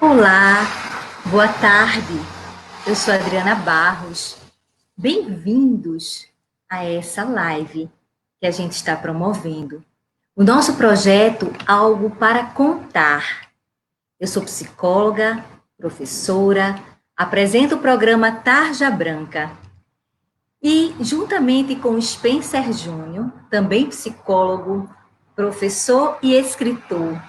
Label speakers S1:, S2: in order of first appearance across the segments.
S1: Olá, boa tarde. Eu sou Adriana Barros. Bem-vindos a essa live que a gente está promovendo. O nosso projeto Algo para Contar. Eu sou psicóloga, professora, apresento o programa Tarja Branca. E, juntamente com o Spencer Júnior, também psicólogo, professor e escritor,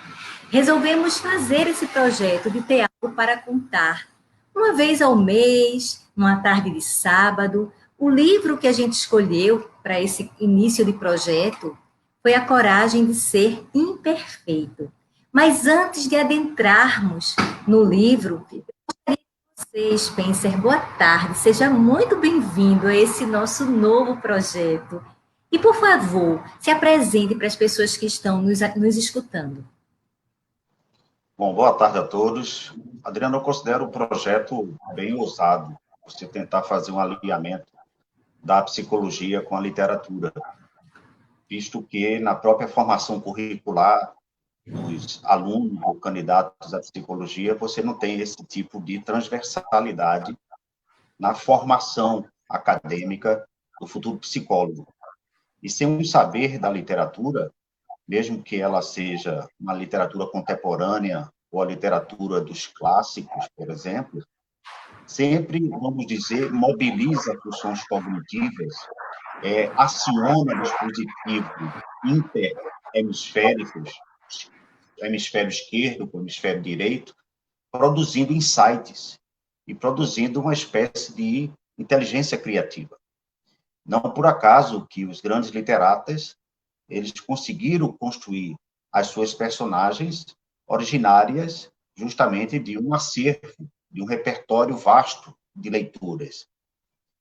S1: resolvemos fazer esse projeto de ter algo para contar. Uma vez ao mês, numa tarde de sábado, o livro que a gente escolheu para esse início de projeto foi A Coragem de Ser Imperfeito. Mas antes de adentrarmos no livro, você, Spencer, boa tarde. Seja muito bem-vindo a esse nosso novo projeto. E, por favor, se apresente para as pessoas que estão nos escutando.
S2: Bom, boa tarde a todos. Adriano, eu considero o projeto bem ousado, você tentar fazer um alinhamento da psicologia com a literatura, visto que na própria formação curricular dos alunos ou candidatos à psicologia, você não tem esse tipo de transversalidade na formação acadêmica do futuro psicólogo. E sem um saber da literatura, mesmo que ela seja uma literatura contemporânea ou a literatura dos clássicos, por exemplo, sempre, vamos dizer, mobiliza funções cognitivas, aciona dispositivos interhemisféricos, hemisfério esquerdo com o hemisfério direito, produzindo insights e produzindo uma espécie de inteligência criativa. Não por acaso que os grandes literatas eles conseguiram construir as suas personagens originárias justamente de um acervo, de um repertório vasto de leituras.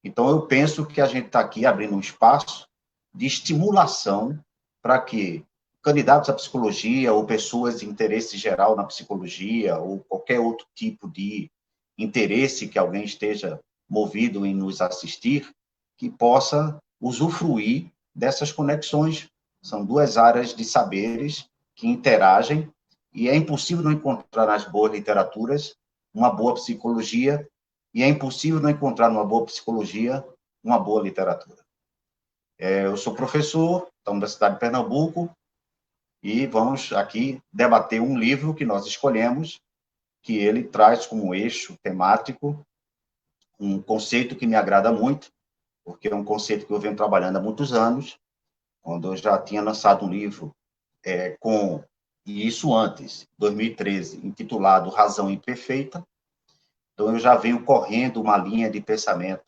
S2: Então, eu penso que a gente está aqui abrindo um espaço de estimulação para que candidatos à psicologia ou pessoas de interesse geral na psicologia ou qualquer outro tipo de interesse que alguém esteja movido em nos assistir, que possa usufruir dessas conexões. São duas áreas de saberes que interagem e é impossível não encontrar nas boas literaturas uma boa psicologia e é impossível não encontrar numa boa psicologia uma boa literatura. Eu sou professor da Universidade de Pernambuco e vamos aqui debater um livro que nós escolhemos, que ele traz como eixo temático um conceito que me agrada muito, porque é um conceito que eu venho trabalhando há muitos anos, quando eu já tinha lançado um livro e isso antes, 2013, intitulado Razão Imperfeita. Então, eu já venho correndo uma linha de pensamento,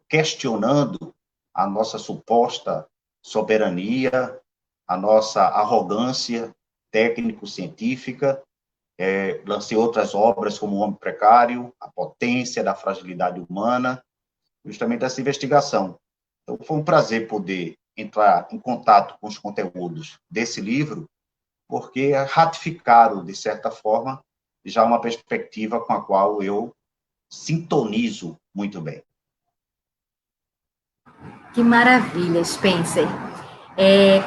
S2: questionando a nossa suposta soberania, a nossa arrogância técnico-científica. Lancei outras obras como O Homem Precário, A Potência da Fragilidade Humana, justamente essa investigação. Então, foi um prazer poder entrar em contato com os conteúdos desse livro, porque ratificaram, de certa forma, já uma perspectiva com a qual eu sintonizo muito bem.
S1: Que maravilha, Spencer.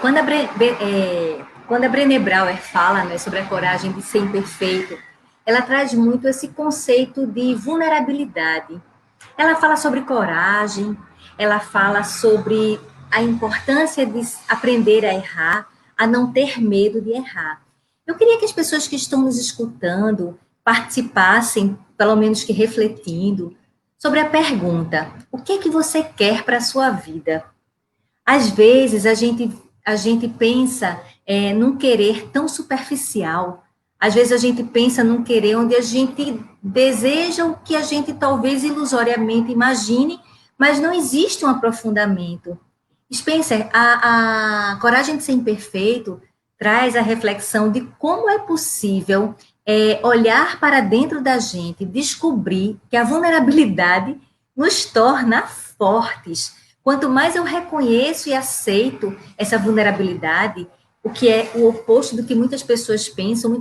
S1: Quando a Brené Brown fala, né, sobre a coragem de ser imperfeito, ela traz muito esse conceito de vulnerabilidade. Ela fala sobre coragem, ela fala sobre a importância de aprender a errar, a não ter medo de errar. Eu queria que as pessoas que estão nos escutando participassem, pelo menos que refletindo, sobre a pergunta: o que é que você quer para a sua vida? Às vezes, a gente pensa num querer tão superficial. Às vezes, a gente pensa num querer onde a gente deseja o que a gente talvez ilusoriamente imagine, mas não existe um aprofundamento. Spencer, a coragem de ser imperfeito traz a reflexão de como é possível olhar para dentro da gente, descobrir que a vulnerabilidade nos torna fortes. Quanto mais eu reconheço e aceito essa vulnerabilidade, o que é o oposto do que muitas pessoas pensam,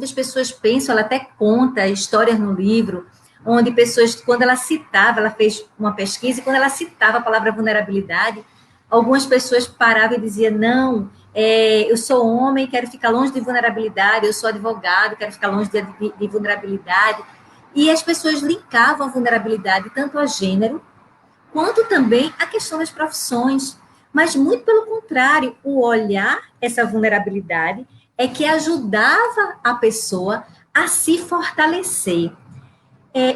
S1: ela até conta histórias no livro, onde pessoas, quando ela citava, ela fez uma pesquisa, e quando ela citava a palavra vulnerabilidade, algumas pessoas paravam e diziam, não, eu sou homem, quero ficar longe de vulnerabilidade, eu sou advogado, quero ficar longe de vulnerabilidade. E as pessoas linkavam a vulnerabilidade tanto a gênero, quanto também a questão das profissões. Mas, muito pelo contrário, o olhar essa vulnerabilidade é que ajudava a pessoa a se fortalecer.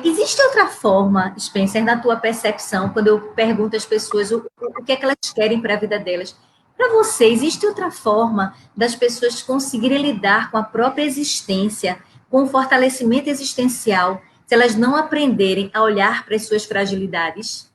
S1: Existe outra forma, Spencer, na tua percepção, quando eu pergunto às pessoas o que é que elas querem para a vida delas? Para você, existe outra forma das pessoas conseguirem lidar com a própria existência, com o fortalecimento existencial, se elas não aprenderem a olhar para as suas fragilidades?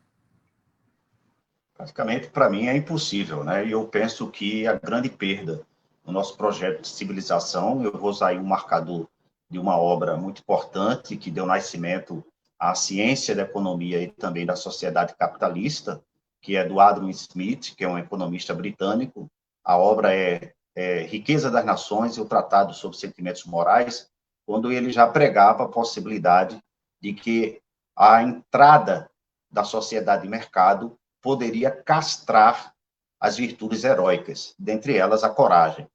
S2: Praticamente, para mim, é impossível, né? E eu penso que a grande perda no nosso projeto de civilização, eu vou usar aí um marcador de uma obra muito importante que deu nascimento à ciência da economia e também da sociedade capitalista, que é do Adam Smith, que é um economista britânico. A obra é Riqueza das Nações e o Tratado sobre Sentimentos Morais, quando ele já pregava a possibilidade de que a entrada da sociedade de mercado poderia castrar as virtudes heróicas, dentre elas a coragem.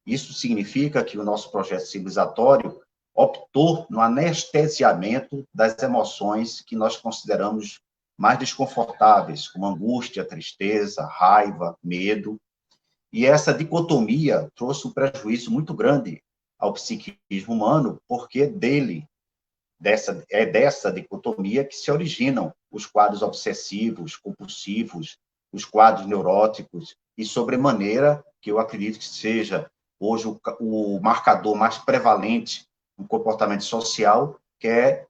S2: Isso significa que o nosso projeto civilizatório optou no anestesiamento das emoções que nós consideramos mais desconfortáveis, como angústia, tristeza, raiva, medo. E essa dicotomia trouxe um prejuízo muito grande ao psiquismo humano, porque dessa dicotomia que se originam os quadros obsessivos, compulsivos, os quadros neuróticos, e sobremaneira, que eu acredito que seja hoje o marcador mais prevalente no comportamento social,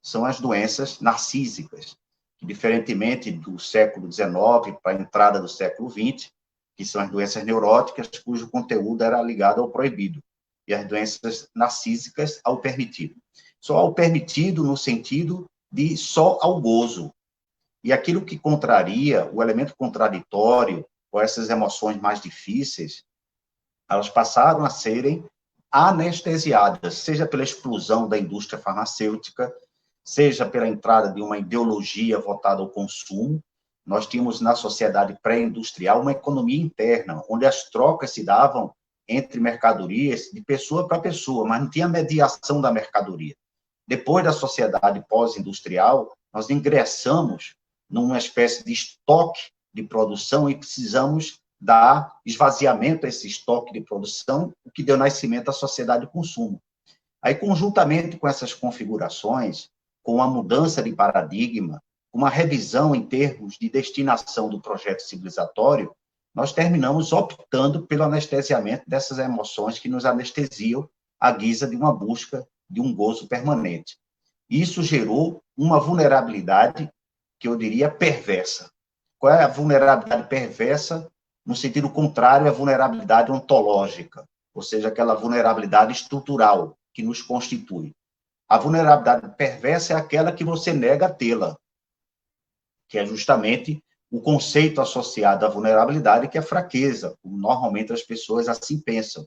S2: são as doenças narcísicas, que, diferentemente do século XIX para a entrada do século XX, que são as doenças neuróticas, cujo conteúdo era ligado ao proibido, e as doenças narcísicas ao permitido. Só ao permitido no sentido de só ao gozo. E aquilo que contraria, o elemento contraditório, ou essas emoções mais difíceis, elas passaram a serem anestesiadas, seja pela explosão da indústria farmacêutica, seja pela entrada de uma ideologia voltada ao consumo. Nós tínhamos na sociedade pré-industrial uma economia interna, onde as trocas se davam entre mercadorias de pessoa para pessoa, mas não tinha mediação da mercadoria. Depois da sociedade pós-industrial, nós ingressamos numa espécie de estoque de produção e precisamos dar esvaziamento a esse estoque de produção, o que deu nascimento à sociedade de consumo. Aí, conjuntamente com essas configurações, com a mudança de paradigma, uma revisão em termos de destinação do projeto civilizatório, nós terminamos optando pelo anestesiamento dessas emoções que nos anestesiam à guisa de uma busca de um gozo permanente. Isso gerou uma vulnerabilidade que eu diria perversa. Qual é a vulnerabilidade perversa? No sentido contrário à vulnerabilidade ontológica, ou seja, aquela vulnerabilidade estrutural que nos constitui. A vulnerabilidade perversa é aquela que você nega tê-la, que é justamente o conceito associado à vulnerabilidade, que é fraqueza, como normalmente as pessoas assim pensam.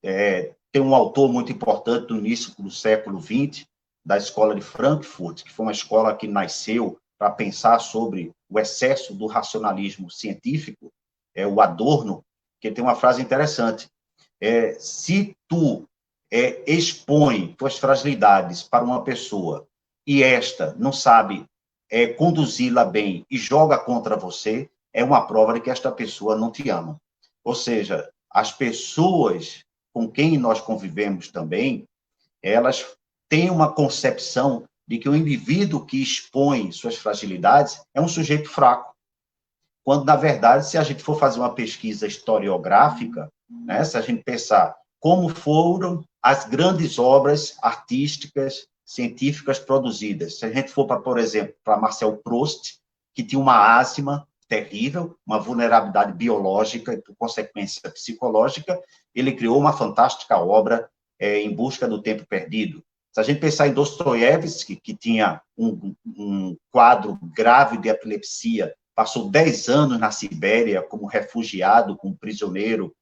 S2: Tem um autor muito importante do início do século XX, da escola de Frankfurt, que foi uma escola que nasceu para pensar sobre o excesso do racionalismo científico, o Adorno, que tem uma frase interessante. Se tu expõe tuas fragilidades para uma pessoa e esta não sabe conduzi-la bem e joga contra você, é uma prova de que esta pessoa não te ama. Ou seja, as pessoas com quem nós convivemos também, elas têm uma concepção de que o indivíduo que expõe suas fragilidades é um sujeito fraco. Quando, na verdade, se a gente for fazer uma pesquisa historiográfica, né, se a gente pensar como foram as grandes obras artísticas, científicas produzidas, se a gente for, por exemplo, para Marcel Proust, que tinha uma asma terrível, uma vulnerabilidade biológica e, por consequência, psicológica, ele criou uma fantástica obra Em Busca do Tempo Perdido. Se a gente pensar em Dostoiévski, que tinha um quadro grave de epilepsia, passou 10 anos na Sibéria como refugiado, como prisioneiro,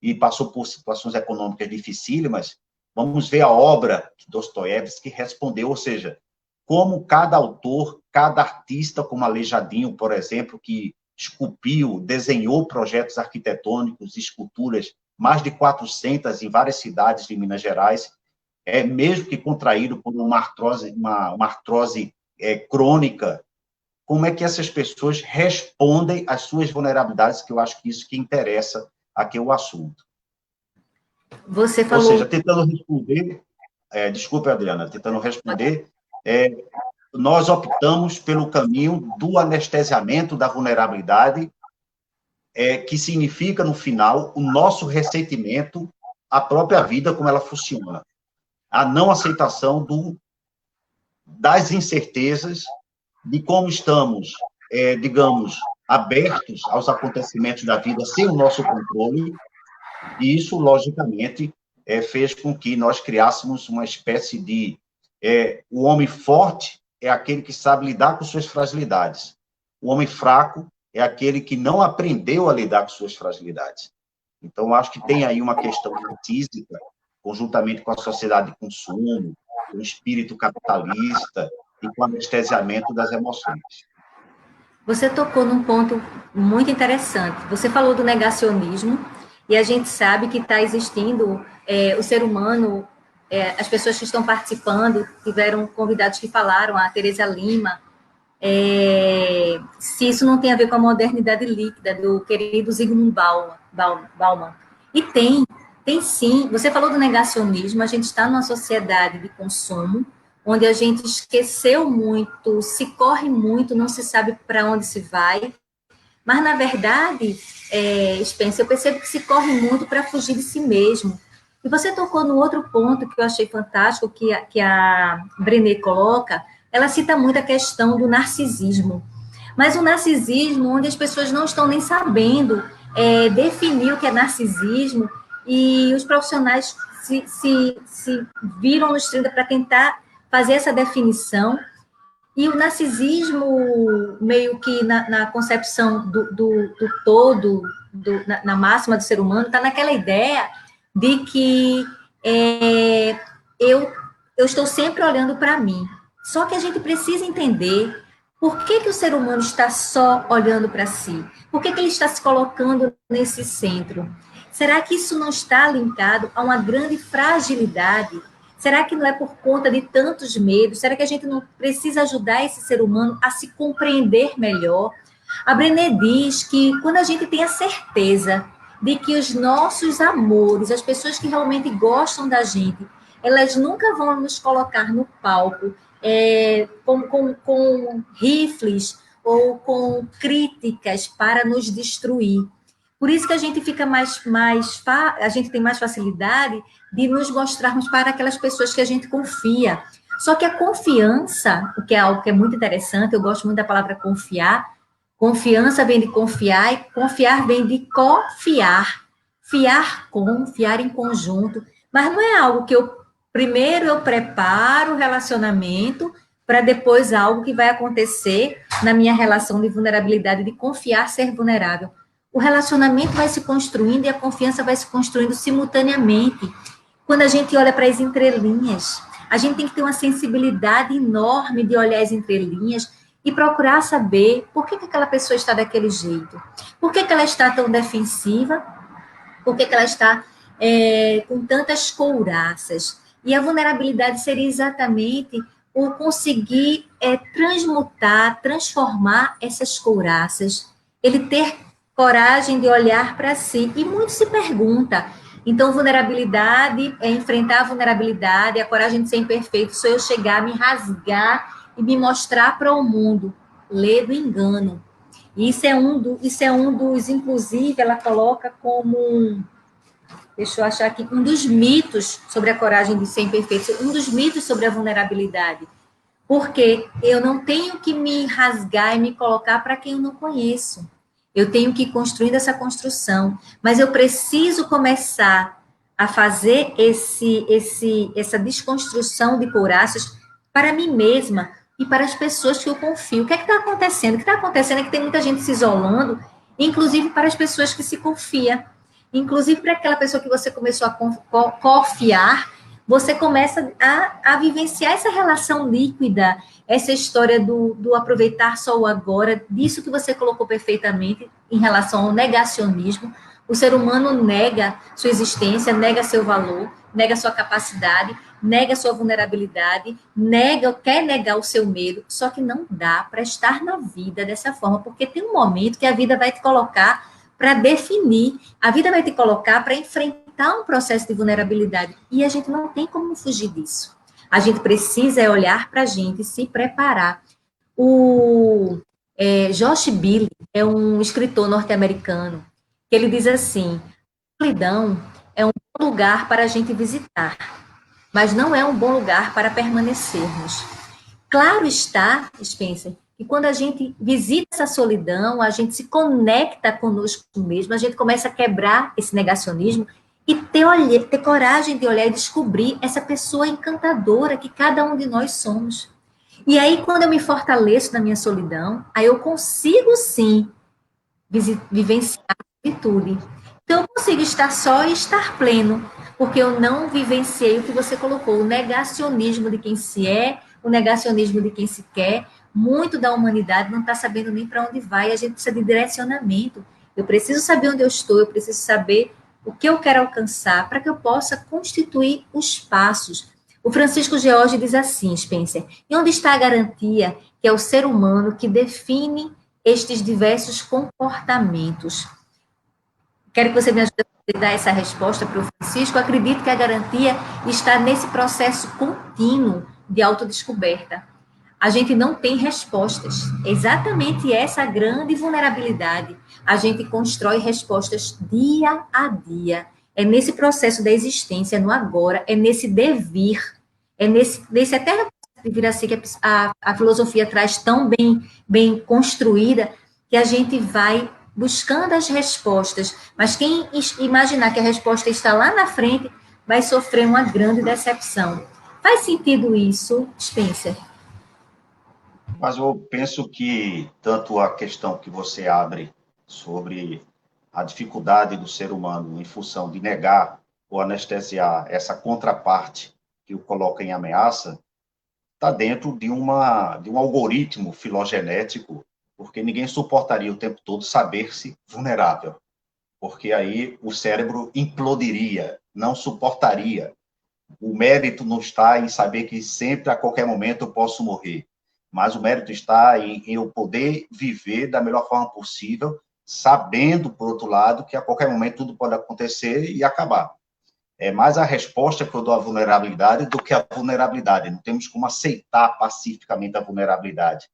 S2: e passou por situações econômicas dificílimas, vamos ver a obra que Dostoiévski respondeu, ou seja, como cada autor, cada artista, como Aleijadinho, por exemplo, que esculpiu, desenhou projetos arquitetônicos, esculturas mais de 400 em várias cidades de Minas Gerais, mesmo que contraído por uma artrose crônica. Como é que essas pessoas respondem às suas vulnerabilidades, que eu acho que isso que interessa aqui o assunto.
S1: Você falou...
S2: Ou seja, tentando responder, desculpe, Adriana, tentando responder, nós optamos pelo caminho do anestesiamento da vulnerabilidade, que significa, no final, o nosso ressentimento à própria vida, como ela funciona. A não aceitação das incertezas, de como estamos, digamos, abertos aos acontecimentos da vida sem o nosso controle, e isso, logicamente, fez com que nós criássemos uma espécie de... o homem forte é aquele que sabe lidar com suas fragilidades. O homem fraco é aquele que não aprendeu a lidar com suas fragilidades. Então, acho que tem aí uma questão física, conjuntamente com a sociedade de consumo, com o espírito capitalista e com o anestesiamento das emoções.
S1: Você tocou num ponto muito interessante. Você falou do negacionismo, e a gente sabe que está existindo o ser humano, as pessoas que estão participando, tiveram convidados que falaram, a Teresa Lima, se isso não tem a ver com a modernidade líquida do querido Zygmunt Bauman. E tem sim. Você falou do negacionismo, a gente está numa sociedade de consumo, onde a gente esqueceu muito, se corre muito, não se sabe para onde se vai, mas, na verdade, Spencer, eu percebo que se corre muito para fugir de si mesmo. E você tocou no outro ponto que eu achei fantástico, que a Brené coloca, ela cita muito a questão do narcisismo. Mas o narcisismo, onde as pessoas não estão nem sabendo definir o que é narcisismo, e os profissionais se viram nos 30 para tentar fazer essa definição. E o narcisismo, meio que na concepção do todo, na máxima do ser humano, está naquela ideia de que eu estou sempre olhando para mim. Só que a gente precisa entender por que o ser humano está só olhando para si. Por que ele está se colocando nesse centro? Será que isso não está linkado a uma grande fragilidade? Será que não é por conta de tantos medos? Será que a gente não precisa ajudar esse ser humano a se compreender melhor? A Brené diz que quando a gente tem a certeza de que os nossos amores, as pessoas que realmente gostam da gente, elas nunca vão nos colocar no palco com rifles ou com críticas para nos destruir. Por isso que a gente fica a gente tem mais facilidade de nos mostrarmos para aquelas pessoas que a gente confia. Só que a confiança, o que é algo que é muito interessante, eu gosto muito da palavra confiar. Confiança vem de confiar, e confiar vem de confiar. Fiar em conjunto. Mas não é algo que primeiro eu preparo o relacionamento para depois algo que vai acontecer na minha relação de vulnerabilidade, de confiar, ser vulnerável. O relacionamento vai se construindo e a confiança vai se construindo simultaneamente. Quando a gente olha para as entrelinhas, a gente tem que ter uma sensibilidade enorme de olhar as entrelinhas e procurar saber por que aquela pessoa está daquele jeito. Por que ela está tão defensiva? Por que ela está com tantas couraças? E a vulnerabilidade seria exatamente o conseguir transmutar, transformar essas couraças. Ele ter coragem de olhar para si. E muito se pergunta, então, vulnerabilidade, enfrentar a vulnerabilidade, a coragem de ser imperfeito, sou eu chegar, me rasgar e me mostrar para o mundo. Lê do engano. E isso é um dos, inclusive, ela coloca como, deixa eu achar aqui, um dos mitos sobre a coragem de ser imperfeito, um dos mitos sobre a vulnerabilidade. Porque eu não tenho que me rasgar e me colocar para quem eu não conheço. Eu tenho que ir construindo essa construção, mas eu preciso começar a fazer essa desconstrução de couraças para mim mesma e para as pessoas que eu confio. O que é que está acontecendo? O que está acontecendo é que tem muita gente se isolando, inclusive para as pessoas que se confia, inclusive para aquela pessoa que você começou a confiar, você começa a vivenciar essa relação líquida, essa história do aproveitar só o agora, disso que você colocou perfeitamente em relação ao negacionismo, O ser humano nega sua existência, nega seu valor, nega sua capacidade, nega sua vulnerabilidade, quer negar o seu medo, só que não dá para estar na vida dessa forma, porque tem um momento que a vida vai te colocar para definir, a vida vai te colocar para enfrentar um processo de vulnerabilidade, e a gente não tem como fugir disso. A gente precisa olhar para a gente e se preparar. O Josh Billy é um escritor norte-americano, que ele diz assim: solidão é um bom lugar para a gente visitar, mas não é um bom lugar para permanecermos. Claro está, Spencer, que quando a gente visita essa solidão, a gente se conecta conosco mesmo, a gente começa a quebrar esse negacionismo e ter coragem de olhar e descobrir essa pessoa encantadora que cada um de nós somos. E aí, quando eu me fortaleço na minha solidão, aí eu consigo sim vivenciar a solitude. Então, eu consigo estar só e estar pleno, porque eu não vivenciei o que você colocou, o negacionismo de quem se é, o negacionismo de quem se quer. Muito da humanidade não está sabendo nem para onde vai, a gente precisa de direcionamento. Eu preciso saber onde eu estou, eu preciso saber o que eu quero alcançar, para que eu possa constituir os passos. O Francisco George diz assim, Spencer: e onde está a garantia que é o ser humano que define estes diversos comportamentos? Quero que você me ajude a dar essa resposta para o Francisco. Eu acredito que a garantia está nesse processo contínuo de autodescoberta. A gente não tem respostas. Exatamente essa grande vulnerabilidade. A gente constrói respostas dia a dia. É nesse processo da existência, no agora, é nesse devir, é nesse eterno de vir assim que a filosofia traz tão bem construída, que a gente vai buscando as respostas. Mas quem imaginar que a resposta está lá na frente, vai sofrer uma grande decepção. Faz sentido isso, Spencer?
S2: Mas eu penso que tanto a questão que você abre sobre a dificuldade do ser humano em função de negar ou anestesiar essa contraparte que o coloca em ameaça, está dentro de um algoritmo filogenético, porque ninguém suportaria o tempo todo saber-se vulnerável, porque aí o cérebro implodiria, não suportaria. O mérito não está em saber que sempre, a qualquer momento, eu posso morrer, mas o mérito está em eu poder viver da melhor forma possível, sabendo, por outro lado, que a qualquer momento tudo pode acontecer e acabar. É mais a resposta que eu dou à vulnerabilidade do que a vulnerabilidade. Não temos como aceitar pacificamente a vulnerabilidade.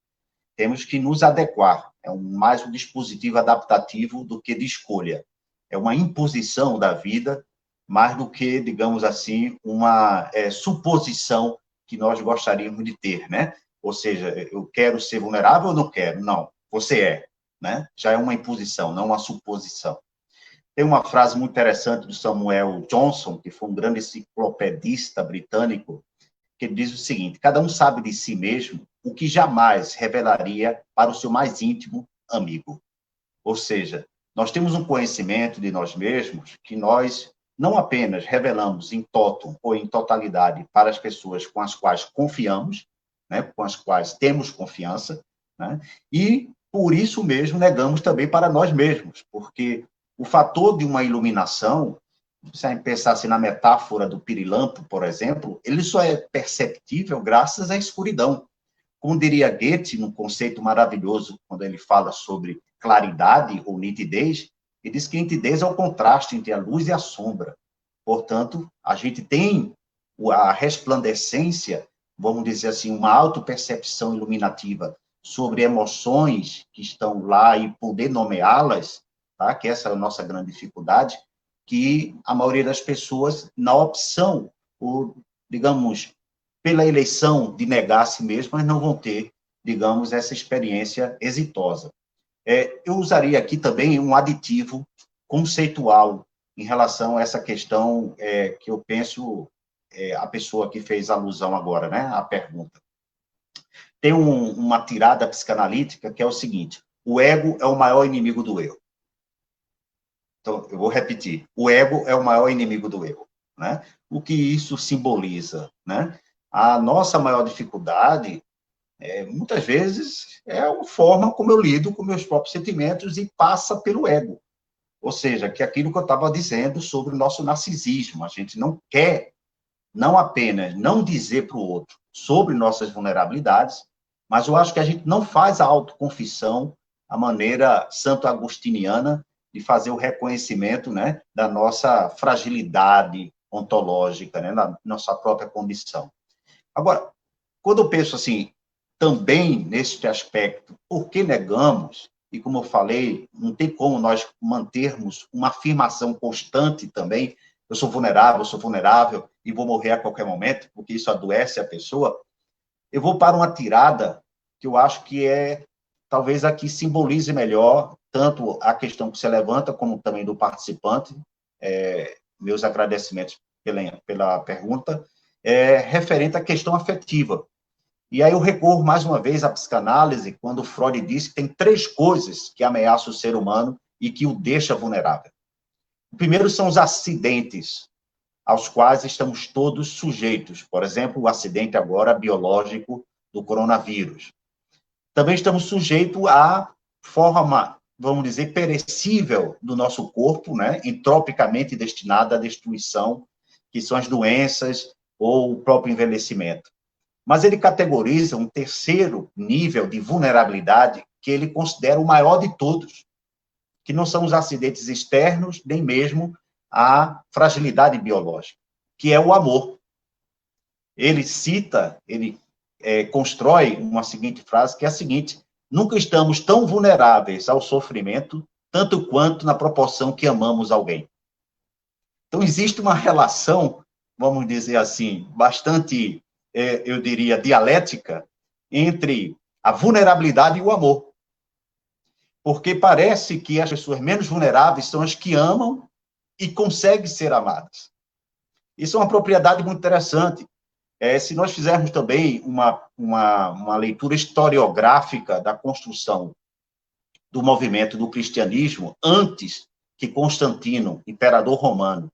S2: Temos que nos adequar. É mais um dispositivo adaptativo do que de escolha. É uma imposição da vida, mais do que, digamos assim, uma suposição que nós gostaríamos de ter, né? Ou seja, eu quero ser vulnerável ou não quero? Não, você é, né? Já é uma imposição, não uma suposição. Tem uma frase muito interessante do Samuel Johnson, que foi um grande enciclopedista britânico, que ele diz o seguinte: cada um sabe de si mesmo o que jamais revelaria para o seu mais íntimo amigo. Ou seja, nós temos um conhecimento de nós mesmos que nós não apenas revelamos em totum ou em totalidade para as pessoas com as quais confiamos, né, com as quais temos confiança, né, e por isso mesmo negamos também para nós mesmos, porque o fator de uma iluminação, se a gente pensasse na metáfora do pirilampo, por exemplo, ele só é perceptível graças à escuridão. Como diria Goethe, num conceito maravilhoso, quando ele fala sobre claridade ou nitidez, ele diz que nitidez é o contraste entre a luz e a sombra. Portanto, a gente tem a resplandecência, vamos dizer assim, uma autopercepção iluminativa sobre emoções que estão lá e poder nomeá-las, tá? Que essa é a nossa grande dificuldade, que a maioria das pessoas, na opção, ou, digamos, pela eleição de negar a si mesmas, não vão ter, digamos, essa experiência exitosa. Eu usaria aqui também um aditivo conceitual em relação a essa questão que eu penso, a pessoa que fez alusão agora, né, à pergunta. Tem uma tirada psicanalítica que é o seguinte: o ego é o maior inimigo do eu. Então, eu vou repetir: o ego é o maior inimigo do eu, né? O que isso simboliza, né? A nossa maior dificuldade, muitas vezes, é a forma como eu lido com meus próprios sentimentos e passa pelo ego. Ou seja, que aquilo que eu estava dizendo sobre o nosso narcisismo, a gente não quer, não apenas não dizer para o outro sobre nossas vulnerabilidades, mas eu acho que a gente não faz a autoconfissão, a maneira santo-agostiniana de fazer o reconhecimento, né, da nossa fragilidade ontológica, né, na nossa própria condição. Agora, quando eu penso assim, também neste aspecto, por que negamos? E como eu falei, não tem como nós mantermos uma afirmação constante também, eu sou vulnerável e vou morrer a qualquer momento, porque isso adoece a pessoa. Eu vou para uma tirada que eu acho que é, talvez aqui simbolize melhor, tanto a questão que você levanta, como também do participante, meus agradecimentos pela pergunta, referente à questão afetiva. E aí eu recorro mais uma vez à psicanálise, quando Freud diz que tem 3 coisas que ameaçam o ser humano e que o deixa vulnerável. O primeiro são os acidentes, aos quais estamos todos sujeitos. Por exemplo, o acidente agora biológico do coronavírus. Também estamos sujeitos à forma, vamos dizer, perecível do nosso corpo, né, entropicamente destinada à destruição, que são as doenças ou o próprio envelhecimento. Mas ele categoriza um terceiro nível de vulnerabilidade que ele considera o maior de todos, que não são os acidentes externos, nem mesmo a fragilidade biológica, que é o amor. Ele cita, ele constrói uma seguinte frase, que é a seguinte: nunca estamos tão vulneráveis ao sofrimento, tanto quanto na proporção que amamos alguém. Então, existe uma relação, vamos dizer assim, bastante, eu diria, dialética, entre a vulnerabilidade e o amor. Porque parece que as pessoas menos vulneráveis são as que amam e conseguem ser amadas. Isso é uma propriedade muito interessante. Se nós fizermos também uma leitura historiográfica da construção do movimento do cristianismo, antes que Constantino, imperador romano,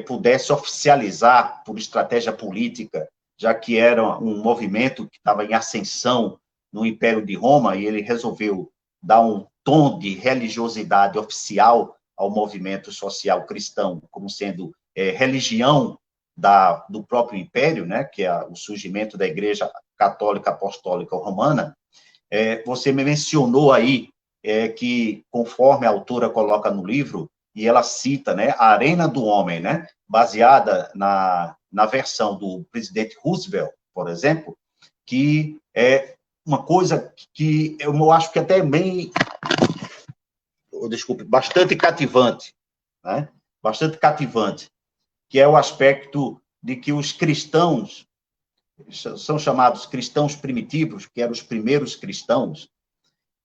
S2: pudesse oficializar por estratégia política, já que era um movimento que estava em ascensão no Império de Roma, e ele resolveu dar um tom de religiosidade oficial ao movimento social cristão, como sendo religião do próprio Império, né, que é o surgimento da Igreja Católica Apostólica Romana. Você me mencionou aí que, conforme a autora coloca no livro, e ela cita, né, a Arena do Homem, né, baseada na versão do presidente Roosevelt, por exemplo, que é uma coisa que eu acho que até é bem, bastante cativante, né, bastante cativante, que é o aspecto de que os cristãos, são chamados cristãos primitivos, que eram os primeiros cristãos,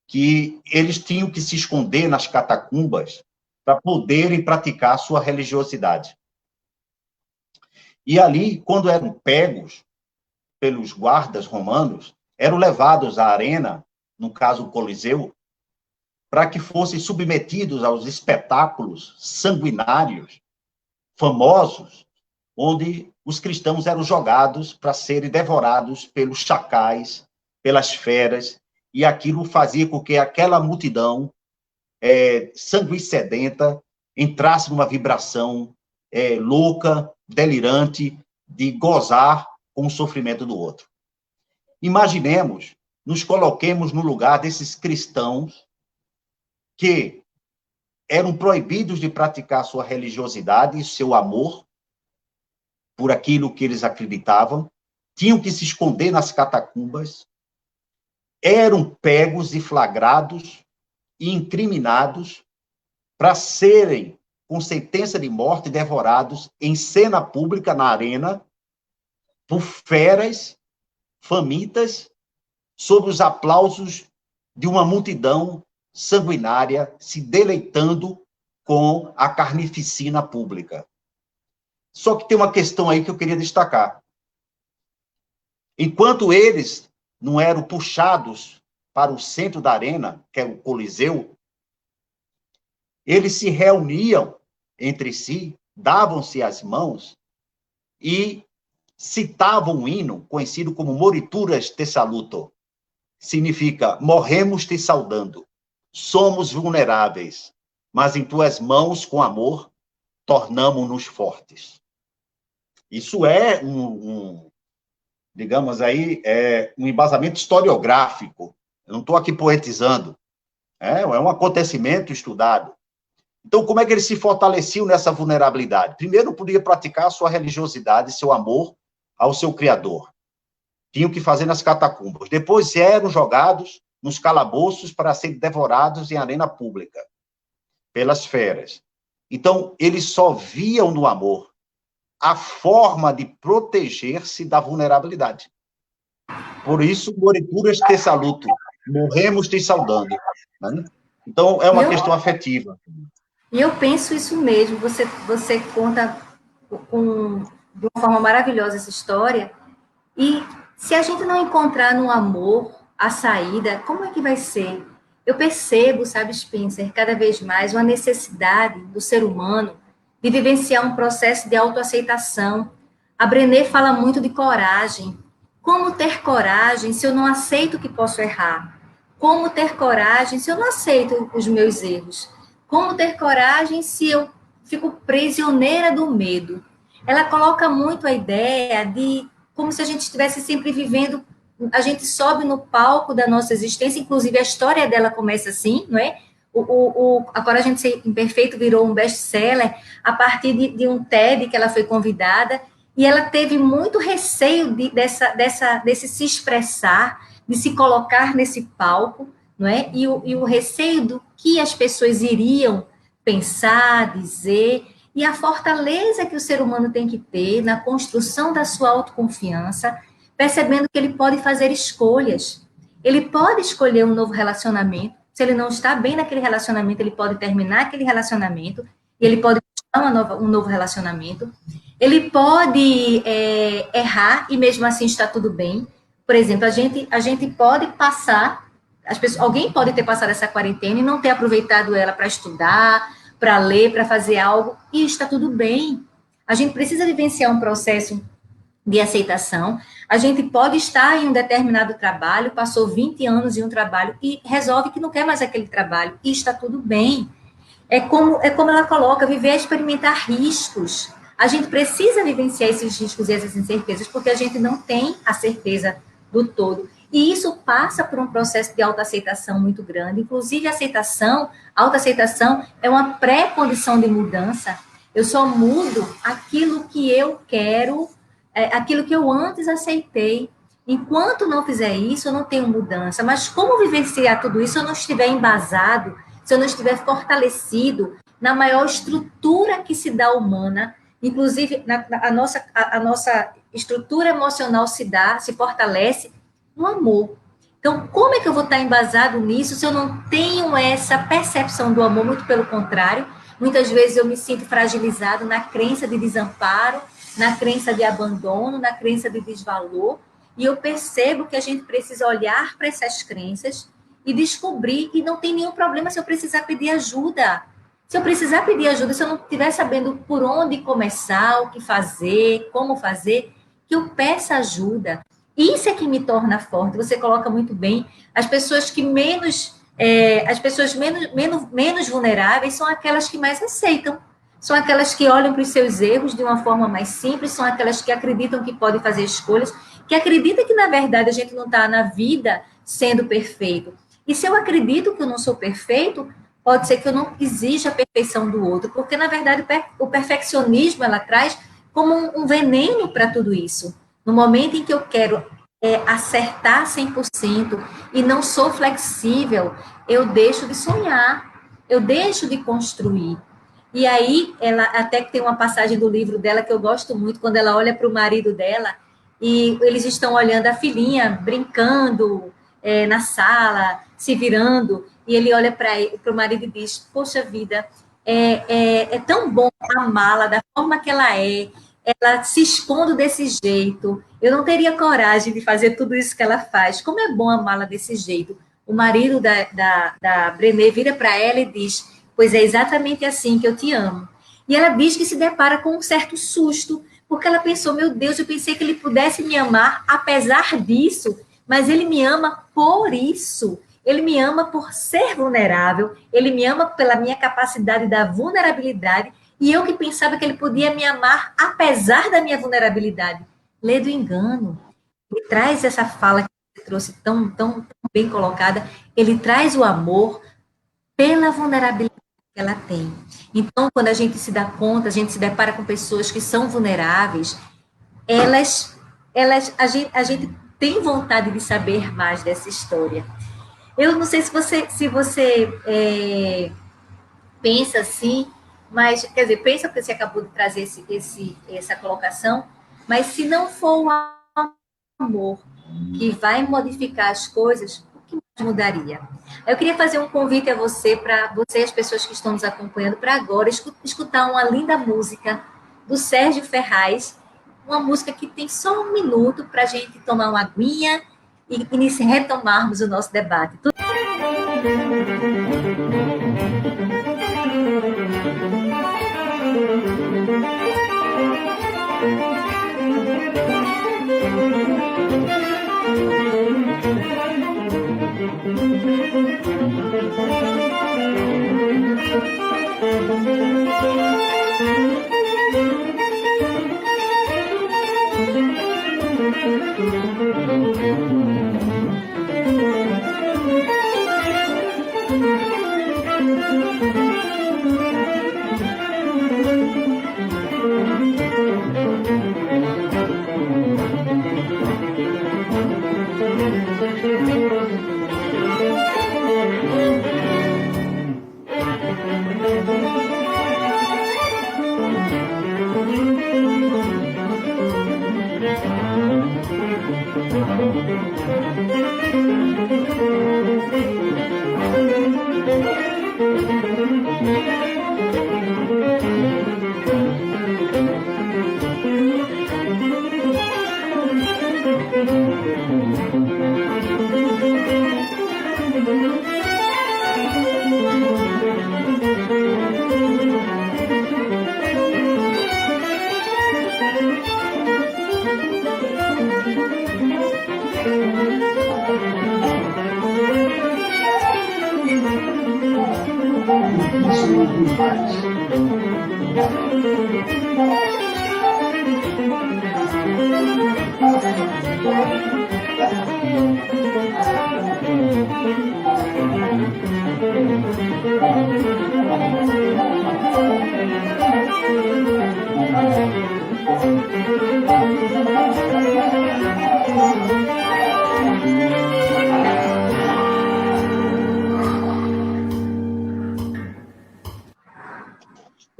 S2: que eles tinham que se esconder nas catacumbas para poderem praticar a sua religiosidade. E ali, quando eram pegos pelos guardas romanos, eram levados à arena, no caso o Coliseu, para que fossem submetidos aos espetáculos sanguinários, famosos, onde os cristãos eram jogados para serem devorados pelos chacais, pelas feras, e aquilo fazia com que aquela multidão sanguinsedenta entrasse numa vibração louca, delirante, de gozar com o sofrimento do outro. Imaginemos, nos coloquemos no lugar desses cristãos que eram proibidos de praticar sua religiosidade e seu amor por aquilo que eles acreditavam, tinham que se esconder nas catacumbas, eram pegos e flagrados e incriminados para serem, com sentença de morte, devorados em cena pública na arena por feras famintas, sob os aplausos de uma multidão sanguinária se deleitando com a carnificina pública. Só que tem uma questão aí que eu queria destacar. Enquanto eles não eram puxados para o centro da arena, que é o Coliseu, eles se reuniam entre si, davam-se as mãos e citavam um hino conhecido como Morituras te saluto. Significa, morremos te saudando. Somos vulneráveis. mas em tuas mãos, com amor, tornamo-nos fortes. Isso é digamos aí, um embasamento historiográfico. Eu não estou aqui poetizando. É um acontecimento estudado. Então, como é que ele se fortaleceu nessa vulnerabilidade? Primeiro, podia praticar a sua religiosidade, seu amor ao seu Criador. Tinham que fazer nas catacumbas. Depois eram jogados nos calabouços para serem devorados em arena pública, pelas feras. Então, eles só viam no amor a forma de proteger-se da vulnerabilidade. Por isso, morituras te saluto, morremos te saudando. Né? Então, é uma questão afetiva.
S1: E eu penso isso mesmo, você conta de uma forma maravilhosa essa história, e se a gente não encontrar no amor a saída, como é que vai ser? Eu percebo, sabe, Spencer, cada vez mais uma necessidade do ser humano de vivenciar um processo de autoaceitação. A Brené fala muito de coragem. Como ter coragem se eu não aceito que posso errar? Como ter coragem se eu não aceito os meus erros? Como ter coragem se eu fico prisioneira do medo? Ela coloca muito a ideia de como se a gente estivesse sempre vivendo, a gente sobe no palco da nossa existência, inclusive a história dela começa assim, não é? A Coragem de Ser Imperfeito virou um best-seller a partir de um TED que ela foi convidada, e ela teve muito receio desse se expressar, de se colocar nesse palco, não é? E o receio do que as pessoas iriam pensar, dizer, e a fortaleza que o ser humano tem que ter na construção da sua autoconfiança, percebendo que ele pode fazer escolhas. Ele pode escolher um novo relacionamento. Se ele não está bem naquele relacionamento, ele pode terminar aquele relacionamento, e ele pode buscar um novo relacionamento. Ele pode errar, e mesmo assim está tudo bem. Por exemplo, a gente pode passar, alguém pode ter passado essa quarentena e não ter aproveitado ela para estudar, para ler, para fazer algo, e está tudo bem. A gente precisa vivenciar um processo de aceitação. A gente pode estar em um determinado trabalho, passou 20 anos em um trabalho e resolve que não quer mais aquele trabalho, e está tudo bem. É como ela coloca, viver é experimentar riscos. A gente precisa vivenciar esses riscos e essas incertezas, porque a gente não tem a certeza do todo. E isso passa por um processo de autoaceitação muito grande. Inclusive, autoaceitação é uma pré-condição de mudança. Eu só mudo aquilo que eu quero, aquilo que eu antes aceitei. Enquanto não fizer isso, eu não tenho mudança. Mas como vivenciar tudo isso se eu não estiver embasado, se eu não estiver fortalecido na maior estrutura que se dá humana? Inclusive, a nossa estrutura emocional se fortalece no amor. Então, como é que eu vou estar embasado nisso se eu não tenho essa percepção do amor? Muito pelo contrário, muitas vezes eu me sinto fragilizado na crença de desamparo, na crença de abandono, na crença de desvalor, e eu percebo que a gente precisa olhar para essas crenças e descobrir que não tem nenhum problema se eu precisar pedir ajuda. Se eu precisar pedir ajuda, se eu não estiver sabendo por onde começar, o que fazer, como fazer, que eu peça ajuda. Isso é que me torna forte. Você coloca muito bem. As pessoas menos vulneráveis são aquelas que mais aceitam. São aquelas que olham para os seus erros de uma forma mais simples, são aquelas que acreditam que podem fazer escolhas, que acreditam que, na verdade, a gente não está na vida sendo perfeito. E se eu acredito que eu não sou perfeito, pode ser que eu não exija a perfeição do outro, porque, na verdade, o perfeccionismo ela traz como um veneno para tudo isso. No momento em que eu quero acertar 100% e não sou flexível, eu deixo de sonhar, eu deixo de construir. E aí, ela até que tem uma passagem do livro dela que eu gosto muito, quando ela olha para o marido dela e eles estão olhando a filhinha brincando na sala, se virando, e ele olha para o marido e diz: poxa vida, é tão bom amá-la da forma que ela se expondo desse jeito, eu não teria coragem de fazer tudo isso que ela faz, como é bom amá-la desse jeito. O marido da Brené vira para ela e diz: pois é exatamente assim que eu te amo. E ela diz que se depara com um certo susto, porque ela pensou: meu Deus, eu pensei que ele pudesse me amar apesar disso, mas ele me ama por isso. Ele me ama por ser vulnerável, ele me ama pela minha capacidade da vulnerabilidade, e eu que pensava que ele podia me amar apesar da minha vulnerabilidade. Lê do engano. Ele traz essa fala que você trouxe tão bem colocada, ele traz o amor pela vulnerabilidade que ela tem. Então, quando a gente se dá conta, a gente se depara com pessoas que são vulneráveis, a gente tem vontade de saber mais dessa história. Eu não sei se você pensa assim, mas, quer dizer, pensa porque você acabou de trazer essa colocação, mas se não for o amor que vai modificar as coisas, o que mais mudaria? Eu queria fazer um convite a você, para você e as pessoas que estão nos acompanhando, para agora escutar uma linda música do Sérgio Ferraz, uma música que tem só um minuto para a gente tomar uma aguinha e retomarmos o nosso debate.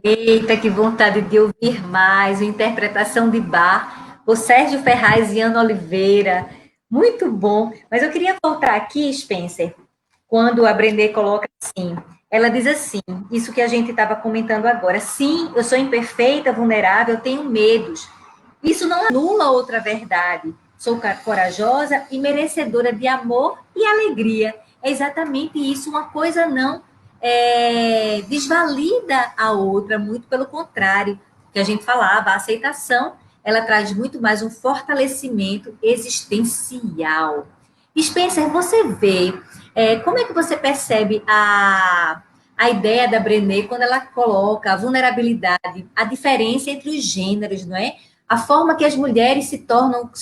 S1: Eita, que vontade de ouvir mais, uma interpretação de Bach, o Sérgio Ferraz e Ana Oliveira, muito bom. Mas eu queria voltar aqui, Spencer, quando a Brené coloca assim, ela diz assim, isso que a gente estava comentando agora, sim, eu sou imperfeita, vulnerável, eu tenho medos. Isso não anula outra verdade. Sou corajosa e merecedora de amor e alegria. É exatamente isso, uma coisa não desvalida a outra, muito pelo contrário, que a gente falava, a aceitação, ela traz muito mais um fortalecimento existencial. Spencer, você vê, como é que você percebe a ideia da Brené quando ela coloca a vulnerabilidade, a diferença entre os gêneros, não é? A forma que as mulheres se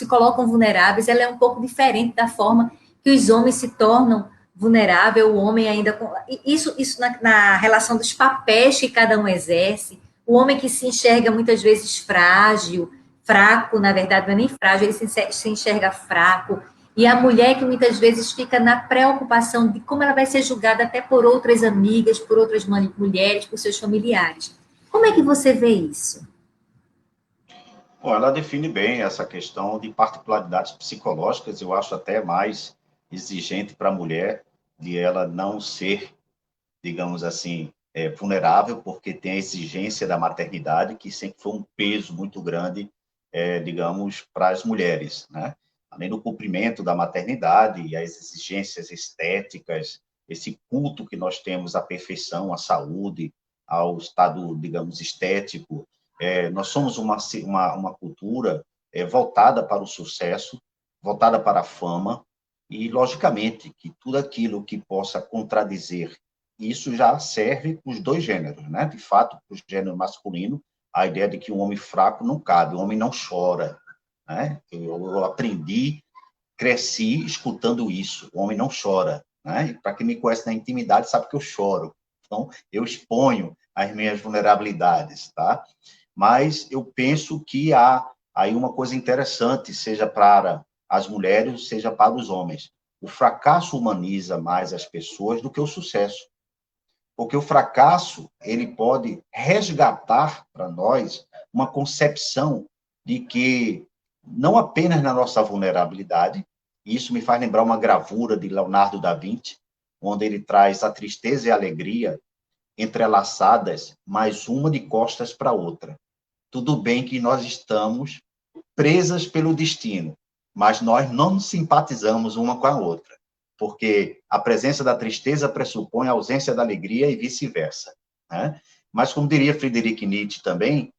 S1: colocam vulneráveis, ela é um pouco diferente da forma que os homens se tornam vulnerável, o homem ainda... Isso na relação dos papéis que cada um exerce, o homem que se enxerga muitas vezes frágil, fraco, na verdade, não é nem frágil, ele se enxerga fraco, e a mulher que muitas vezes fica na preocupação de como ela vai ser julgada até por outras amigas, por outras mulheres, por seus familiares. Como é que você vê isso?
S2: Bom, ela define bem essa questão de particularidades psicológicas, eu acho até mais exigente para a mulher, de ela não ser, digamos assim, vulnerável, porque tem a exigência da maternidade, que sempre foi um peso muito grande, digamos, para as mulheres, né? Além do cumprimento da maternidade e as exigências estéticas, esse culto que nós temos à perfeição, à saúde, ao estado, digamos, estético, nós somos uma cultura voltada para o sucesso, voltada para a fama, E, logicamente, que tudo aquilo que possa contradizer, isso já serve para os dois gêneros, né? De fato, para o gênero masculino, a ideia de que um homem fraco não cabe, o homem não chora, né? Eu aprendi, cresci escutando isso, o homem não chora, né? E para quem me conhece na intimidade sabe que eu choro. Então, eu exponho as minhas vulnerabilidades, tá? Mas eu penso que há aí uma coisa interessante, seja para as mulheres, seja para os homens. O fracasso humaniza mais as pessoas do que o sucesso. Porque o fracasso, ele pode resgatar para nós uma concepção de que, não apenas na nossa vulnerabilidade, e isso me faz lembrar uma gravura de Leonardo da Vinci, onde ele traz a tristeza e a alegria entrelaçadas, mas uma de costas para outra. Tudo bem que nós estamos presas pelo destino, mas nós não simpatizamos uma com a outra, porque a presença da tristeza pressupõe a ausência da alegria e vice-versa, né? Mas, como diria Friedrich Nietzsche também,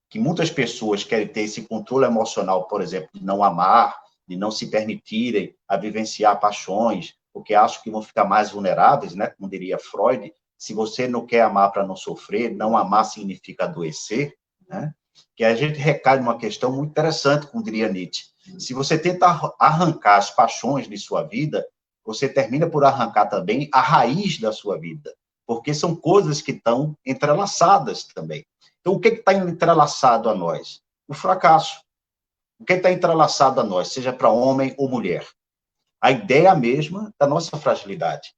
S2: que muitas pessoas querem ter esse controle emocional, por exemplo, de não amar, de não se permitirem a vivenciar paixões, porque acham que vão ficar mais vulneráveis, né? Como diria Freud, se você não quer amar para não sofrer, não amar significa adoecer, né? Que a gente recai numa questão muito interessante, como diria Nietzsche. Se você tenta arrancar as paixões de sua vida, você termina por arrancar também a raiz da sua vida, porque são coisas que estão entrelaçadas também. Então, o que está entrelaçado a nós? O fracasso. O que está entrelaçado a nós, seja para homem ou mulher? A ideia mesma da nossa fragilidade,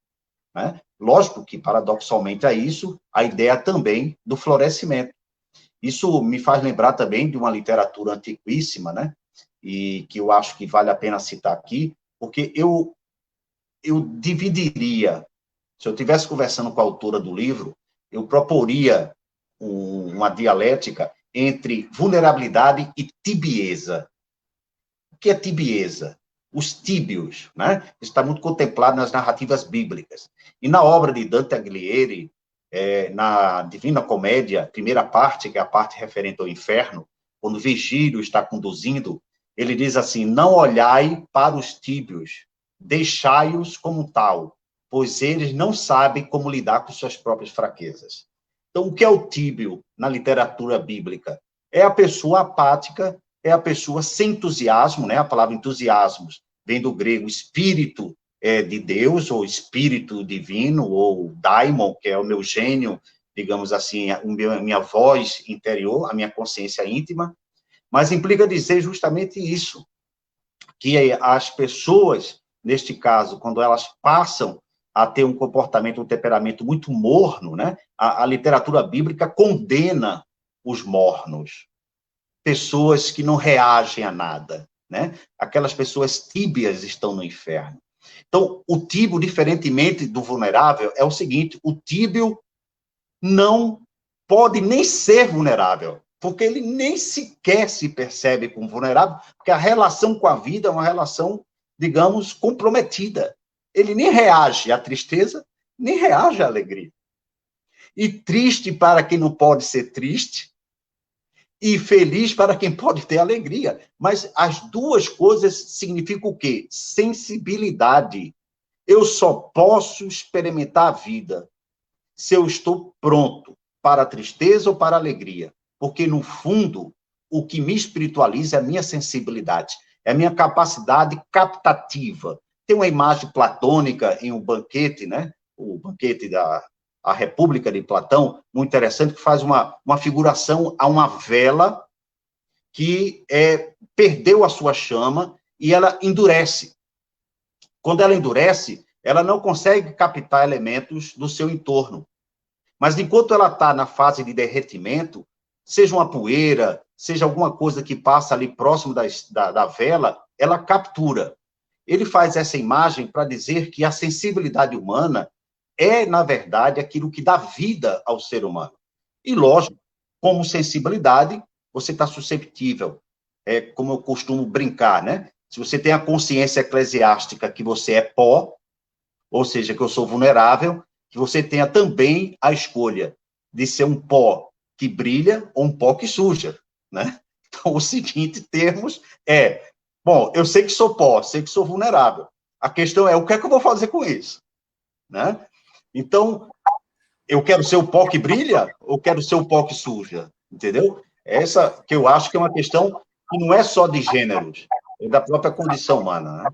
S2: né? Lógico que, paradoxalmente a isso, a ideia também do florescimento. Isso me faz lembrar também de uma literatura antiquíssima, né? E que eu acho que vale a pena citar aqui, porque eu dividiria, se eu estivesse conversando com a autora do livro, eu proporia uma dialética entre vulnerabilidade e tibieza. O que é tibieza? Os tíbios, né? Está muito contemplado nas narrativas bíblicas. E na obra de Dante Alighieri, na Divina Comédia, primeira parte, que é a parte referente ao inferno, quando Virgílio está conduzindo, ele diz assim: não olhai para os tíbios, deixai-os como tal, pois eles não sabem como lidar com suas próprias fraquezas. Então, o que é o tíbio na literatura bíblica? É a pessoa apática, é a pessoa sem entusiasmo, né? A palavra entusiasmo vem do grego espírito de Deus, ou espírito divino, ou daimon, que é o meu gênio, digamos assim, a minha voz interior, a minha consciência íntima, mas implica dizer justamente isso, que as pessoas, neste caso, quando elas passam a ter um comportamento, um temperamento muito morno, né? A literatura bíblica condena os mornos, pessoas que não reagem a nada, né? Aquelas pessoas tíbias estão no inferno. Então, o tíbio, diferentemente do vulnerável, é o seguinte: o tíbio não pode nem ser vulnerável, porque ele nem sequer se percebe como vulnerável, porque a relação com a vida é uma relação, digamos, comprometida. Ele nem reage à tristeza, nem reage à alegria. E triste para quem não pode ser triste, e feliz para quem pode ter alegria. Mas as duas coisas significam o quê? Sensibilidade. Eu só posso experimentar a vida se eu estou pronto para a tristeza ou para a alegria. Porque, no fundo, o que me espiritualiza é a minha sensibilidade, é a minha capacidade captativa. Tem uma imagem platônica em um banquete, né? O banquete da República de Platão, muito interessante, que faz uma figuração a uma vela que perdeu a sua chama e ela endurece. Quando ela endurece, ela não consegue captar elementos do seu entorno. Mas enquanto ela está na fase de derretimento, seja uma poeira, seja alguma coisa que passa ali próximo da vela, ela captura. Ele faz essa imagem para dizer que a sensibilidade humana é, na verdade, aquilo que dá vida ao ser humano. E, lógico, como sensibilidade, você está susceptível. É como eu costumo brincar, né? Se você tem a consciência eclesiástica que você é pó, ou seja, que eu sou vulnerável, que você tenha também a escolha de ser um pó que brilha ou um pó que suja, né? Então, o seguinte termos é: Bom, eu sei que sou pó, sei que sou vulnerável. A questão é, o que é que eu vou fazer com isso? Né? Então, eu quero ser o pó que brilha ou quero ser o pó que suja? Entendeu? Essa que eu acho que é uma questão que não é só de gêneros, é da própria condição humana. Né?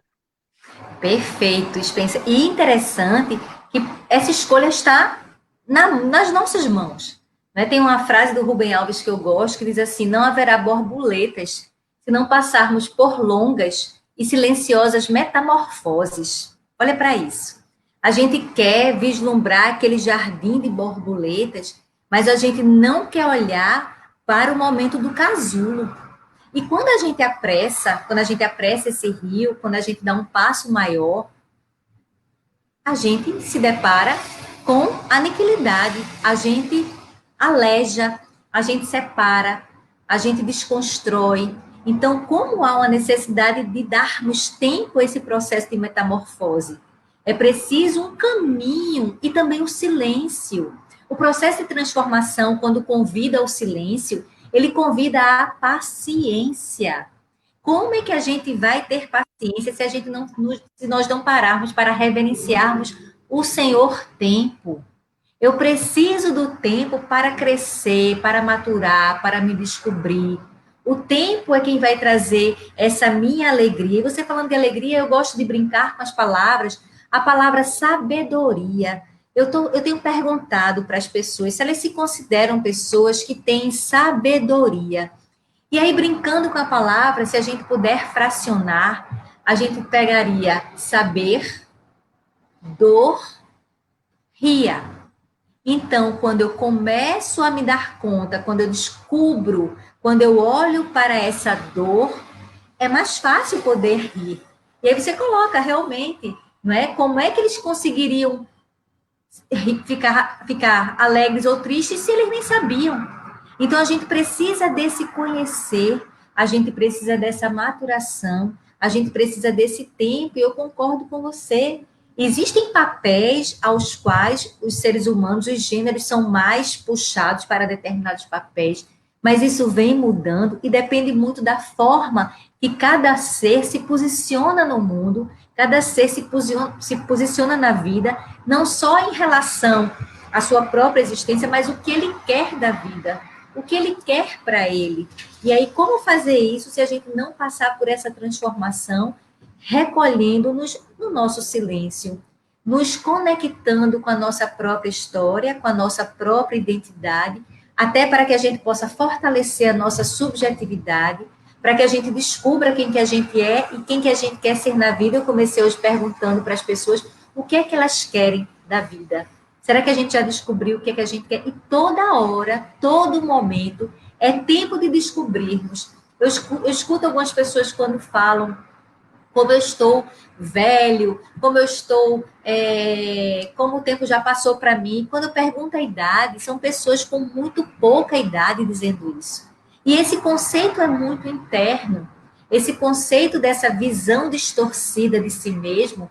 S1: Perfeito, Spencer. E interessante que essa escolha está nas nossas mãos. Né? Tem uma frase do Rubem Alves que eu gosto, que diz assim: não haverá borboletas se não passarmos por longas e silenciosas metamorfoses. Olha para isso. A gente quer vislumbrar aquele jardim de borboletas, mas a gente não quer olhar para o momento do casulo. E quando a gente apressa esse rio, quando a gente dá um passo maior, a gente se depara com aniquilidade, a gente aleja, a gente separa, a gente desconstrói. Então, como há uma necessidade de darmos tempo a esse processo de metamorfose? É preciso um caminho e também o silêncio. O processo de transformação, quando convida ao silêncio, ele convida à paciência. Como é que a gente vai ter paciência se a gente não, se nós não pararmos para reverenciarmos o Senhor tempo? Eu preciso do tempo para crescer, para maturar, para me descobrir. O tempo é quem vai trazer essa minha alegria. E você falando de alegria, eu gosto de brincar com as palavras. A palavra sabedoria. Eu tenho perguntado para as pessoas se elas se consideram pessoas que têm sabedoria. E aí, brincando com a palavra, se a gente puder fracionar, a gente pegaria saber, dor, ria. Então, quando eu começo a me dar conta, quando eu descubro, quando eu olho para essa dor, é mais fácil poder rir. E aí você coloca realmente, não é? Como é que eles conseguiriam ficar alegres ou tristes se eles nem sabiam? Então, a gente precisa desse conhecer, a gente precisa dessa maturação, a gente precisa desse tempo, e eu concordo com você. Existem papéis aos quais os seres humanos, os gêneros, são mais puxados para determinados papéis, mas isso vem mudando e depende muito da forma que cada ser se posiciona no mundo, cada ser se posiciona na vida, não só em relação à sua própria existência, mas o que ele quer da vida, o que ele quer para ele. E aí, como fazer isso se a gente não passar por essa transformação, recolhendo-nos no nosso silêncio, nos conectando com a nossa própria história, com a nossa própria identidade, até para que a gente possa fortalecer a nossa subjetividade, para que a gente descubra quem que a gente é e quem que a gente quer ser na vida. Eu comecei hoje perguntando para as pessoas o que é que elas querem da vida. Será que a gente já descobriu o que é que a gente quer? E toda hora, todo momento, é tempo de descobrirmos. Eu escuto algumas pessoas quando falam como eu estou velho, como eu estou, como o tempo já passou para mim. Quando eu pergunto a idade, são pessoas com muito pouca idade dizendo isso. E esse conceito é muito interno. Esse conceito dessa visão distorcida de si mesmo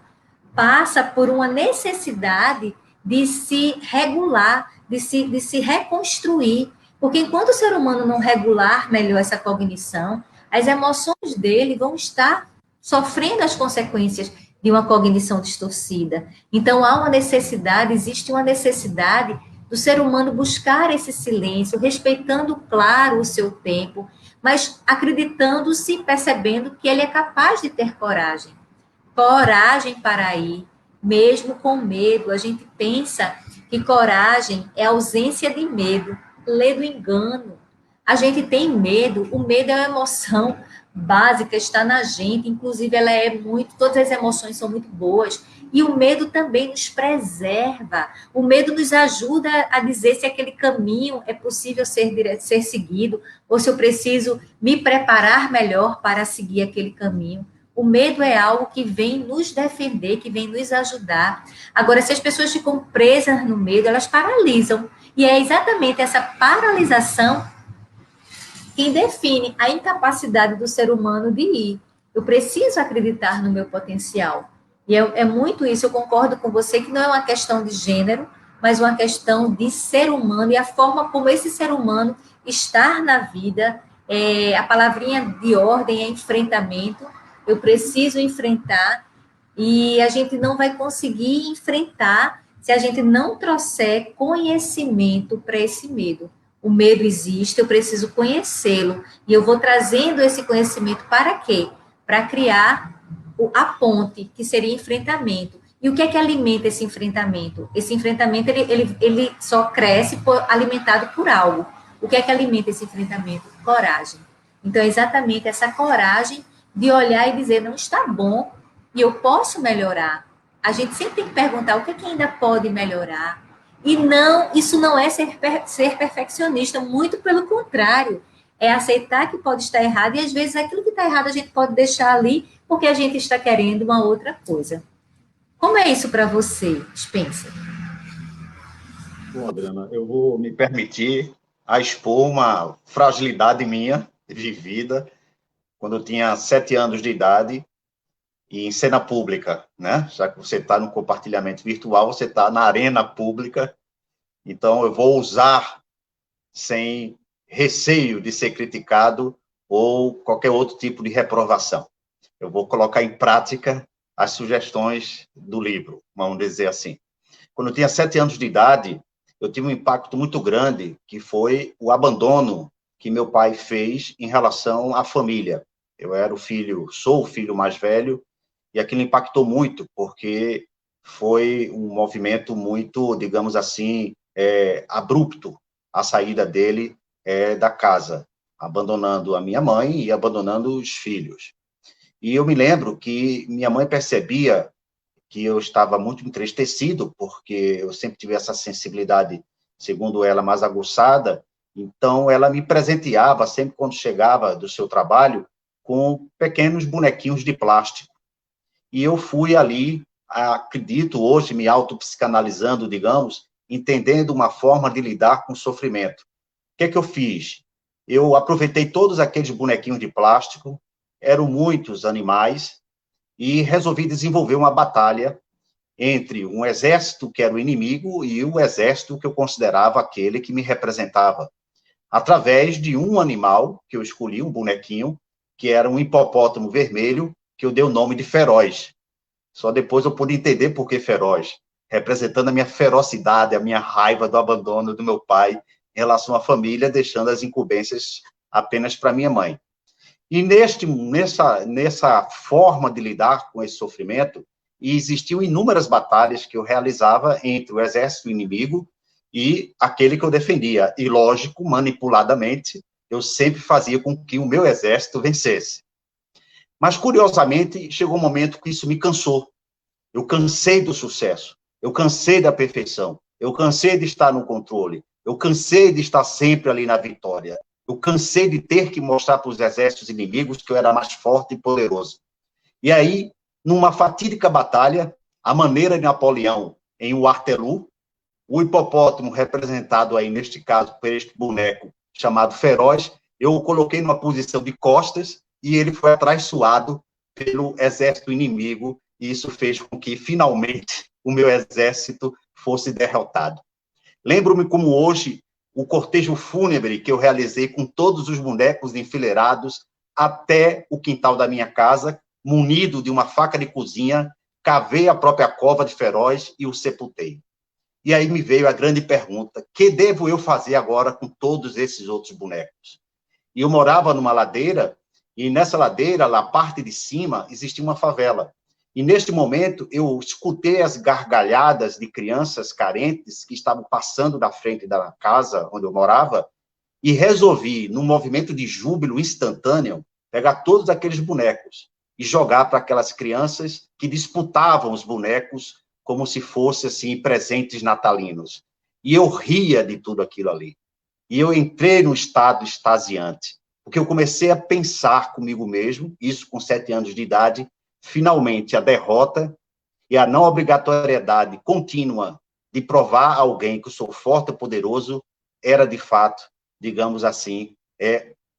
S1: passa por uma necessidade de se regular, de se reconstruir. Porque enquanto o ser humano não regular melhor essa cognição, as emoções dele vão estar sofrendo as consequências de uma cognição distorcida. Então, há uma necessidade, existe uma necessidade do ser humano buscar esse silêncio, respeitando, claro, o seu tempo, mas acreditando-se, percebendo que ele é capaz de ter coragem. Coragem para ir, mesmo com medo. A gente pensa que coragem é ausência de medo, lê do engano. A gente tem medo, o medo é uma emoção básica, está na gente, inclusive ela é muito, todas as emoções são muito boas, e o medo também nos preserva, o medo nos ajuda a dizer se aquele caminho é possível ser seguido, ou se eu preciso me preparar melhor para seguir aquele caminho. O medo é algo que vem nos defender, que vem nos ajudar. Agora, se as pessoas ficam presas no medo, elas paralisam, e é exatamente essa paralisação quem define a incapacidade do ser humano de ir. Eu preciso acreditar no meu potencial. E é muito isso, eu concordo com você que não é uma questão de gênero, mas uma questão de ser humano e a forma como esse ser humano estar na vida. A palavrinha de ordem é enfrentamento. eu preciso enfrentar, e a gente não vai conseguir enfrentar se a gente não trouxer conhecimento para esse medo. O medo existe, eu preciso conhecê-lo, e eu vou trazendo esse conhecimento para quê? Para criar a ponte, que seria enfrentamento. E o que é que alimenta esse enfrentamento? Esse enfrentamento, ele só cresce alimentado por algo. O que é que alimenta esse enfrentamento? Coragem. Então, é exatamente essa coragem de olhar e dizer, não está bom, e eu posso melhorar. A gente sempre tem que perguntar o que é que ainda pode melhorar. E não, isso não é ser perfeccionista, muito pelo contrário. É aceitar que pode estar errado, e às vezes aquilo que está errado a gente pode deixar ali, porque a gente está querendo uma outra coisa. Como é isso para você, Spencer?
S2: Bom, Adriana, eu vou me permitir a expor uma fragilidade minha, vivida, quando eu tinha 7 anos de idade, e em cena pública, né? Já que você está no compartilhamento virtual, você está na arena pública, então eu vou usar sem receio de ser criticado ou qualquer outro tipo de reprovação. Eu vou colocar em prática as sugestões do livro, vamos dizer assim. Quando eu tinha 7 anos de idade, eu tive um impacto muito grande, que foi o abandono que meu pai fez em relação à família. Eu era sou o filho mais velho, e aquilo impactou muito, porque foi um movimento muito, digamos assim, abrupto, a saída dele da casa, abandonando a minha mãe e abandonando os filhos. E eu me lembro que minha mãe percebia que eu estava muito entristecido, porque eu sempre tive essa sensibilidade, segundo ela, mais aguçada, então ela me presenteava, sempre quando chegava do seu trabalho, com pequenos bonequinhos de plástico. E eu fui ali, acredito hoje, me autopsicanalizando, digamos, entendendo uma forma de lidar com o sofrimento. O que é que eu fiz? Eu aproveitei todos aqueles bonequinhos de plástico, eram muitos animais, e resolvi desenvolver uma batalha entre um exército que era o inimigo e o exército que eu considerava aquele que me representava, através de um animal que eu escolhi, um bonequinho, que era um hipopótamo vermelho, que eu dei o nome de Feroz. Só depois eu pude entender por que Feroz, representando a minha ferocidade, a minha raiva do abandono do meu pai em relação à família, deixando as incumbências apenas para minha mãe. E nessa forma de lidar com esse sofrimento, existiam inúmeras batalhas que eu realizava entre o exército inimigo e aquele que eu defendia. E, lógico, manipuladamente, eu sempre fazia com que o meu exército vencesse. Mas, curiosamente, chegou um momento que isso me cansou. Eu cansei do sucesso, eu cansei da perfeição, eu cansei de estar no controle, eu cansei de estar sempre ali na vitória. Eu cansei de ter que mostrar para os exércitos inimigos que eu era mais forte e poderoso. E aí, numa fatídica batalha, a maneira de Napoleão em Waterloo, o hipopótamo representado aí, neste caso, por este boneco chamado Feroz, eu o coloquei numa posição de costas e ele foi atraiçoado pelo exército inimigo, e isso fez com que, finalmente, o meu exército fosse derrotado. Lembro-me como hoje o cortejo fúnebre que eu realizei com todos os bonecos enfileirados até o quintal da minha casa, munido de uma faca de cozinha, cavei a própria cova de Feroz e o sepultei. E aí me veio a grande pergunta: que devo eu fazer agora com todos esses outros bonecos? E eu morava numa ladeira, e nessa ladeira, na parte de cima, existia uma favela. E, neste momento, eu escutei as gargalhadas de crianças carentes que estavam passando da frente da casa onde eu morava e resolvi, num movimento de júbilo instantâneo, pegar todos aqueles bonecos e jogar para aquelas crianças que disputavam os bonecos como se fossem, assim, presentes natalinos. E eu ria de tudo aquilo ali. E eu entrei num estado extasiante, porque eu comecei a pensar comigo mesmo, isso com 7 anos de idade, finalmente, a derrota e a não obrigatoriedade contínua de provar a alguém que eu sou forte e poderoso era, de fato, digamos assim,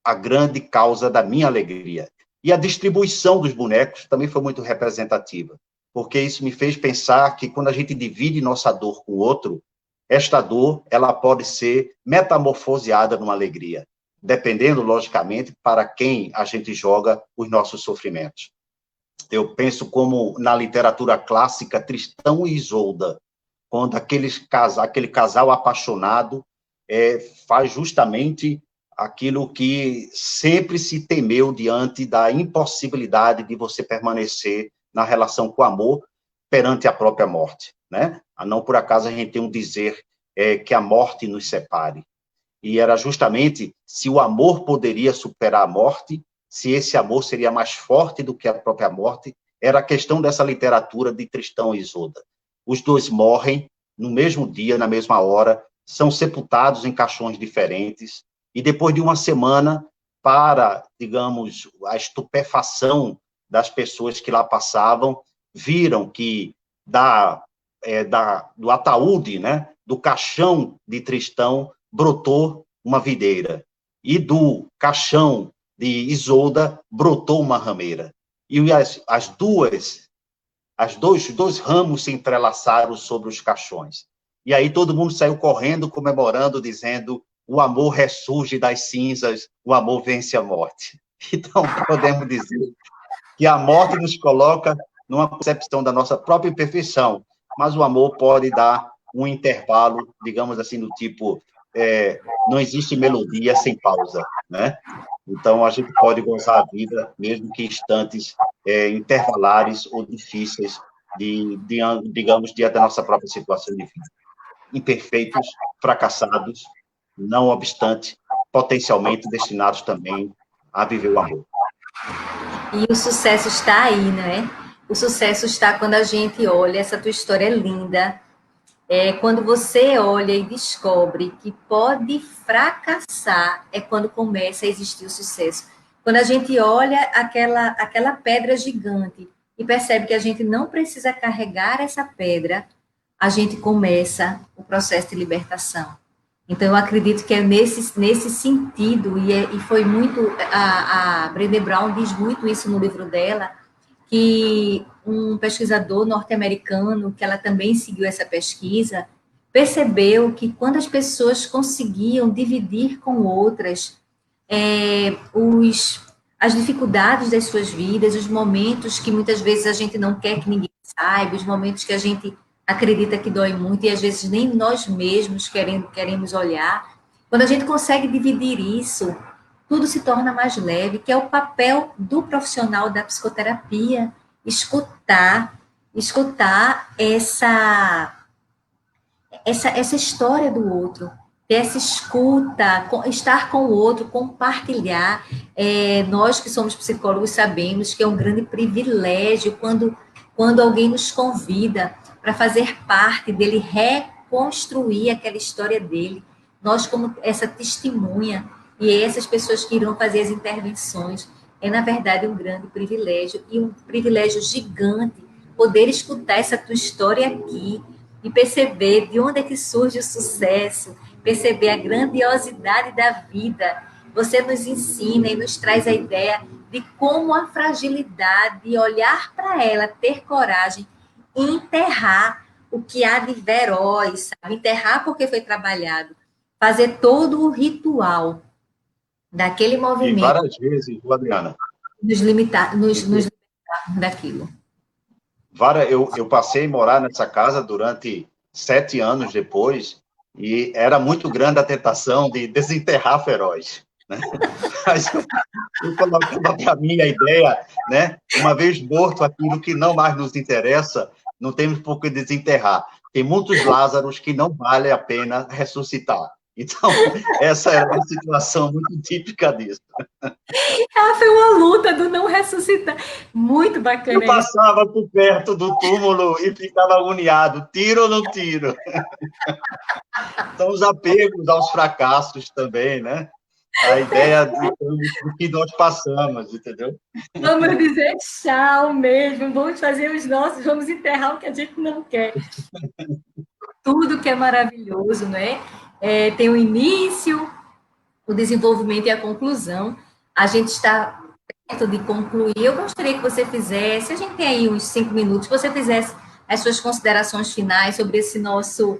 S2: a grande causa da minha alegria. E a distribuição dos bonecos também foi muito representativa, porque isso me fez pensar que quando a gente divide nossa dor com o outro, esta dor ela pode ser metamorfoseada numa alegria, dependendo, logicamente, para quem a gente joga os nossos sofrimentos. eu penso como na literatura clássica, Tristão e Isolda, quando aquele casal apaixonado faz justamente aquilo que sempre se temeu diante da impossibilidade de você permanecer na relação com o amor perante a própria morte, né? Não por acaso a gente tem um dizer que a morte nos separe. E era justamente se o amor poderia superar a morte, se esse amor seria mais forte do que a própria morte, era a questão dessa literatura de Tristão e Isolda. Os dois morrem no mesmo dia, na mesma hora, são sepultados em caixões diferentes, e depois de uma semana, para, digamos, a estupefação das pessoas que lá passavam, viram que do ataúde, né, do caixão de Tristão, brotou uma videira, e do caixão de Isolda brotou uma rameira. E os dois ramos se entrelaçaram sobre os caixões. E aí todo mundo saiu correndo, comemorando, dizendo: o amor ressurge das cinzas, o amor vence a morte. Então, podemos dizer que a morte nos coloca numa concepção da nossa própria imperfeição, mas o amor pode dar um intervalo, digamos assim, do tipo, não existe melodia sem pausa, né? Então, a gente pode gozar a vida, mesmo que em instantes intervalares ou difíceis, digamos, diante da nossa própria situação de vida. Imperfeitos, fracassados, não obstante, potencialmente destinados também a viver o amor.
S1: E o sucesso está aí, né? O sucesso está quando a gente olha, essa tua história é linda, quando você olha e descobre que pode fracassar, é quando começa a existir o sucesso. Quando a gente olha aquela pedra gigante e percebe que a gente não precisa carregar essa pedra, a gente começa o processo de libertação. Então, eu acredito que é nesse sentido, e foi muito, a Brené Brown diz muito isso no livro dela, que um pesquisador norte-americano, que ela também seguiu essa pesquisa, percebeu que quando as pessoas conseguiam dividir com outras as dificuldades das suas vidas, os momentos que muitas vezes a gente não quer que ninguém saiba, os momentos que a gente acredita que dói muito e às vezes nem nós mesmos queremos olhar. Quando a gente consegue dividir isso, tudo se torna mais leve, que é o papel do profissional da psicoterapia, escutar essa história do outro, ter essa escuta, estar com o outro, compartilhar. Nós que somos psicólogos sabemos que é um grande privilégio quando alguém nos convida para fazer parte dele, reconstruir aquela história dele. Nós, como essa testemunha, e essas pessoas que irão fazer as intervenções, é, na verdade, um grande privilégio, e um privilégio gigante, poder escutar essa tua história aqui, e perceber de onde é que surge o sucesso, perceber a grandiosidade da vida. Você nos ensina e nos traz a ideia de como a fragilidade, olhar para ela, ter coragem, enterrar o que há de veroz, sabe? Enterrar porque foi trabalhado, fazer todo o ritual daquele movimento.
S2: E várias vezes, Adriana.
S1: Nos limitar daquilo.
S2: Eu passei a morar nessa casa durante 7 anos depois, e era muito grande a tentação de desenterrar feroz, né? Mas eu colocava para mim a ideia, né? Uma vez morto aquilo que não mais nos interessa, não temos por que desenterrar. Tem muitos Lázaros que não vale a pena ressuscitar. Então, essa era uma situação muito típica disso.
S1: Foi uma luta do não ressuscitar. Muito bacana.
S2: Eu passava por perto do túmulo e ficava agoniado. Tiro ou não tiro? São os apegos aos fracassos também, né? A ideia do que nós passamos, entendeu?
S1: Vamos dizer tchau mesmo, vamos fazer os nossos, vamos enterrar o que a gente não quer. Tudo que é maravilhoso, né? Tem o início, o desenvolvimento e a conclusão. A gente está perto de concluir. Eu gostaria que você fizesse, a gente tem aí uns 5 minutos, que você fizesse as suas considerações finais sobre esse nosso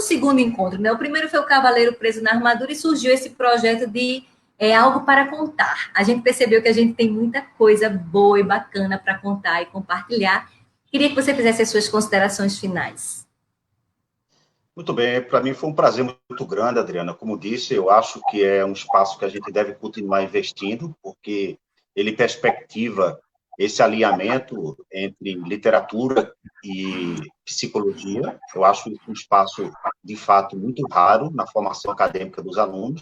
S1: segundo encontro, né? O primeiro foi o Cavaleiro Preso na Armadura e surgiu esse projeto de é algo para contar. A gente percebeu que a gente tem muita coisa boa e bacana para contar e compartilhar. Queria que você fizesse as suas considerações finais.
S2: Muito bem, para mim foi um prazer muito grande, Adriana. Como disse, eu acho que é um espaço que a gente deve continuar investindo, porque ele perspectiva esse alinhamento entre literatura e psicologia. Eu acho isso um espaço, de fato, muito raro na formação acadêmica dos alunos,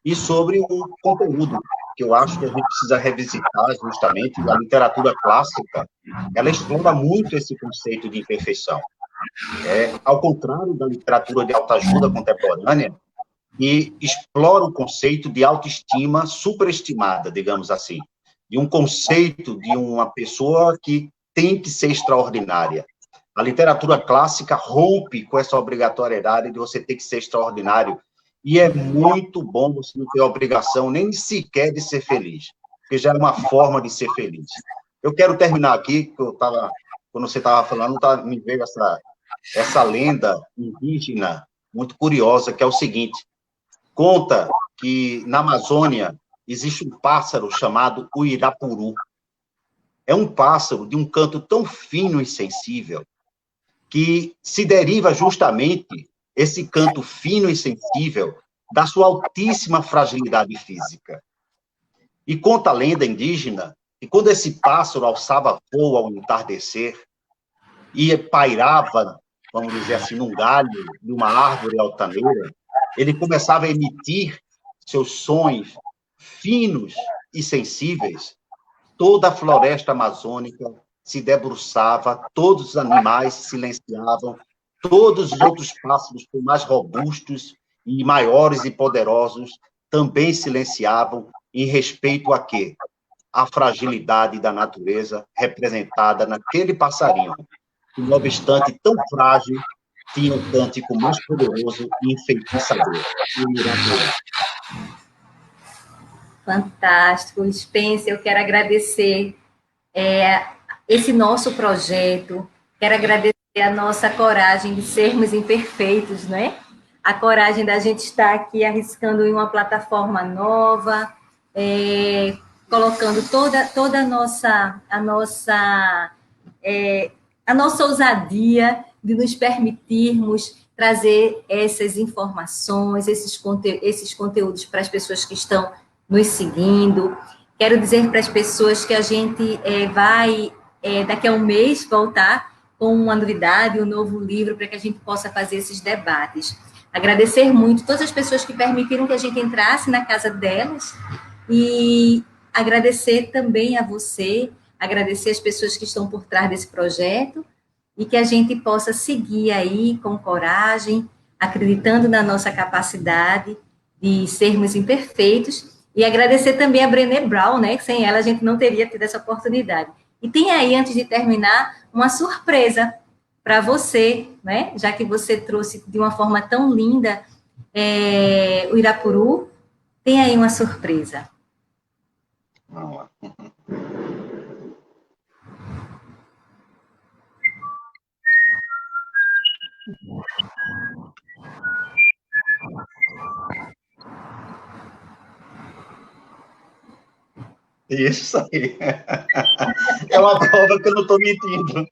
S2: e sobre o conteúdo, que eu acho que a gente precisa revisitar justamente. A literatura clássica, ela explora muito esse conceito de imperfeição. Ao contrário da literatura de autoajuda contemporânea, que explora o conceito de autoestima superestimada, digamos assim, de um conceito de uma pessoa que tem que ser extraordinária. A literatura clássica rompe com essa obrigatoriedade de você ter que ser extraordinário, e é muito bom você não ter a obrigação nem sequer de ser feliz, porque já é uma forma de ser feliz. Eu quero terminar aqui, que quando você estava falando, me veio essa lenda indígena muito curiosa, que é o seguinte: conta que na Amazônia existe um pássaro chamado uirapuru. É um pássaro de um canto tão fino e sensível que se deriva justamente esse canto fino e sensível da sua altíssima fragilidade física. E conta a lenda indígena que quando esse pássaro alçava voo ao entardecer e pairava, vamos dizer assim, num galho de uma árvore altaneira, ele começava a emitir seus sons finos e sensíveis. Toda a floresta amazônica se debruçava, todos os animais se silenciavam, todos os outros pássaros, por mais robustos e maiores e poderosos, também silenciavam em respeito a quê? A fragilidade da natureza representada naquele passarinho, que, não obstante tão frágil, tinha um cântico mais poderoso e enfeitiçador, o Irapuru.
S1: Fantástico. Spencer, eu quero agradecer esse nosso projeto, quero agradecer a nossa coragem de sermos imperfeitos, né? A coragem da gente estar aqui arriscando em uma plataforma nova, colocando toda a nossa ousadia de nos permitirmos trazer essas informações, esses conteúdos para as pessoas que estão nos seguindo. Quero dizer para as pessoas que a gente vai, daqui a um mês, voltar com uma novidade, um novo livro, para que a gente possa fazer esses debates. Agradecer muito todas as pessoas que permitiram que a gente entrasse na casa delas e agradecer também a você, agradecer as pessoas que estão por trás desse projeto e que a gente possa seguir aí com coragem, acreditando na nossa capacidade de sermos imperfeitos. E agradecer também a Brené Brown, né, que sem ela a gente não teria tido essa oportunidade. E tem aí, antes de terminar, uma surpresa para você, né, já que você trouxe de uma forma tão linda o Irapuru, tem aí uma surpresa.
S2: Vamos lá. Isso aí. É uma prova que eu não estou mentindo.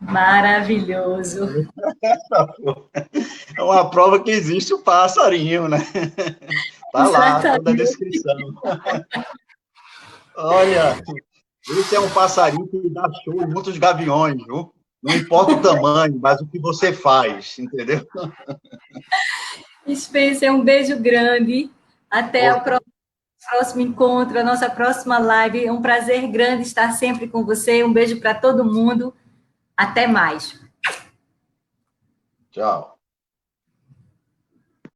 S1: Maravilhoso.
S2: É uma prova que existe o passarinho, né? Tá lá, toda a descrição. Olha, esse é um passarinho que dá show em muitos gaviões, viu? Não importa o tamanho, mas o que você faz, entendeu?
S1: Spencer, um beijo grande. Até o próximo encontro, a nossa próxima live. É um prazer grande estar sempre com você. Um beijo para todo mundo. Até mais.
S2: Tchau.